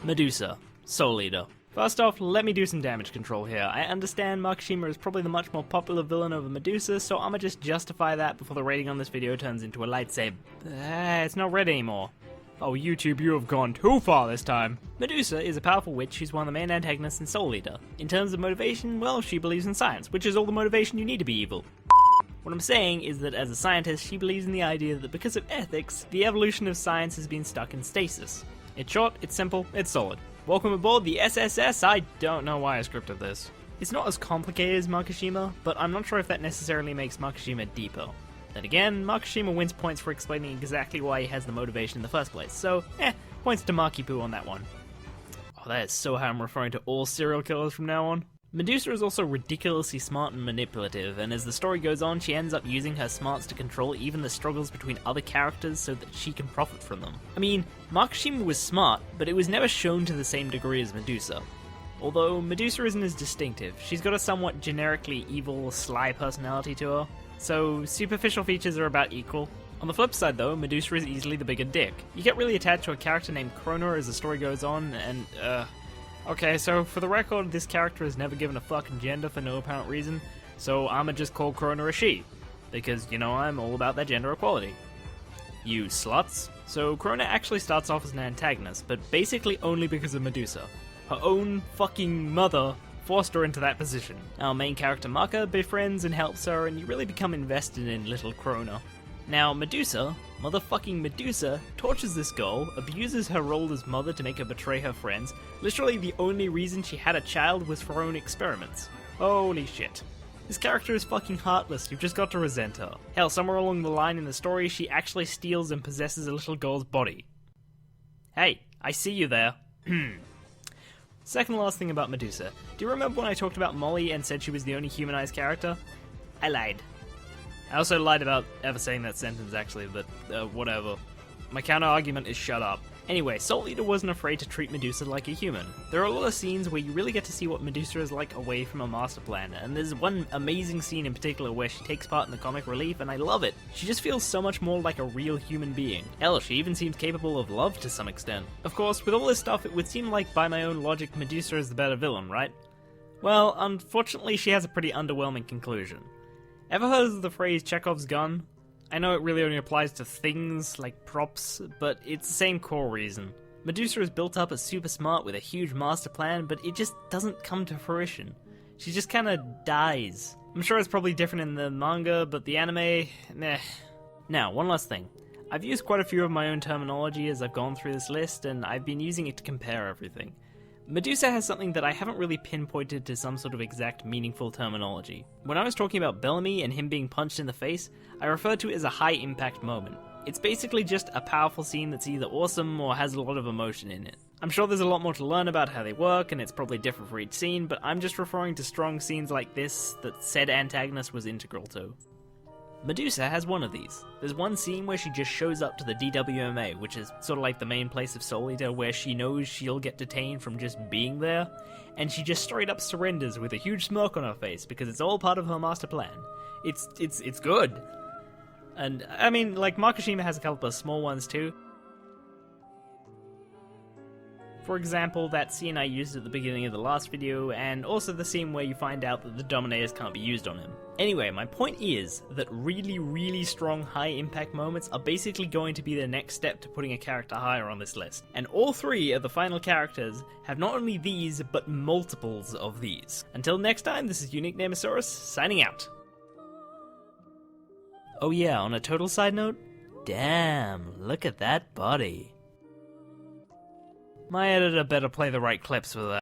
Medusa, Soul Eater. First off, let me do some damage control here. I understand Makishima is probably the much more popular villain over Medusa, so I'ma just justify that before the rating on this video turns into a lightsaber. It's not red anymore. Oh, YouTube, you have gone too far this time. Medusa is a powerful witch who's one of the main antagonists in Soul Eater. In terms of motivation, well, she believes in science, which is all the motivation you need to be evil. What I'm saying is that as a scientist, she believes in the idea that because of ethics, the evolution of science has been stuck in stasis. It's short, it's simple, it's solid. Welcome aboard the SSS. I don't know why I scripted this. It's not as complicated as Makishima, but I'm not sure if that necessarily makes Makishima deeper. Then again, Makishima wins points for explaining exactly why he has the motivation in the first place, so points to Maki-Poo on that one. Oh, that is so how I'm referring to all serial killers from now on. Medusa is also ridiculously smart and manipulative, and as the story goes on, she ends up using her smarts to control even the struggles between other characters so that she can profit from them. I mean, Makishima was smart, but it was never shown to the same degree as Medusa. Although Medusa isn't as distinctive, she's got a somewhat generically evil, sly personality to her, so superficial features are about equal. On the flip side though, Medusa is easily the bigger dick. You get really attached to a character named Krona as the story goes on, and okay, so for the record, this character is never given a fucking gender for no apparent reason, so I'ma just call Krona a she, because, you know, I'm all about that gender equality. You sluts. So Krona actually starts off as an antagonist, but basically only because of Medusa. Her own fucking mother forced her into that position. Our main character Maka befriends and helps her, and you really become invested in little Krona. Now, Medusa, motherfucking Medusa, tortures this girl, abuses her role as mother to make her betray her friends. Literally the only reason she had a child was for her own experiments. Holy shit. This character is fucking heartless, you've just got to resent her. Hell, somewhere along the line in the story, she actually steals and possesses a little girl's body. Hey, I see you there. Second last thing about Medusa. Do you remember when I talked about Molly and said she was the only humanized character? I lied. I also lied about ever saying that sentence, actually, but whatever. My counter-argument is shut up. Anyway, Soul Eater wasn't afraid to treat Medusa like a human. There are a lot of scenes where you really get to see what Medusa is like away from her master plan, and there's one amazing scene in particular where she takes part in the comic relief, and I love it. She just feels so much more like a real human being. Hell, she even seems capable of love to some extent. Of course, with all this stuff, it would seem like by my own logic, Medusa is the better villain, right? Well, unfortunately, she has a pretty underwhelming conclusion. Ever heard of the phrase Chekhov's gun? I know it really only applies to things, like props, but it's the same core reason. Medusa is built up as super smart with a huge master plan, but it just doesn't come to fruition. She just kinda dies. I'm sure it's probably different in the manga, but the anime, meh. Now, one last thing. I've used quite a few of my own terminology as I've gone through this list, and I've been using it to compare everything. Medusa has something that I haven't really pinpointed to some sort of exact meaningful terminology. When I was talking about Bellamy and him being punched in the face, I referred to it as a high impact moment. It's basically just a powerful scene that's either awesome or has a lot of emotion in it. I'm sure there's a lot more to learn about how they work, and it's probably different for each scene, but I'm just referring to strong scenes like this that said antagonist was integral to. Medusa has one of these. There's one scene where she just shows up to the DWMA, which is sort of like the main place of Soul Eater, where she knows she'll get detained from just being there, and she just straight up surrenders with a huge smirk on her face because it's all part of her master plan. It's good. And, I mean, like, Makishima has a couple of small ones too. For example, that scene I used at the beginning of the last video, and also the scene where you find out that the Dominators can't be used on him. Anyway, my point is that really strong high-impact moments are basically going to be the next step to putting a character higher on this list. And all three of the final characters have not only these, but multiples of these. Until next time, this is Unique Nemosaurus, signing out. Oh yeah, on a total side note, damn, look at that body. My editor better play the right clips for that.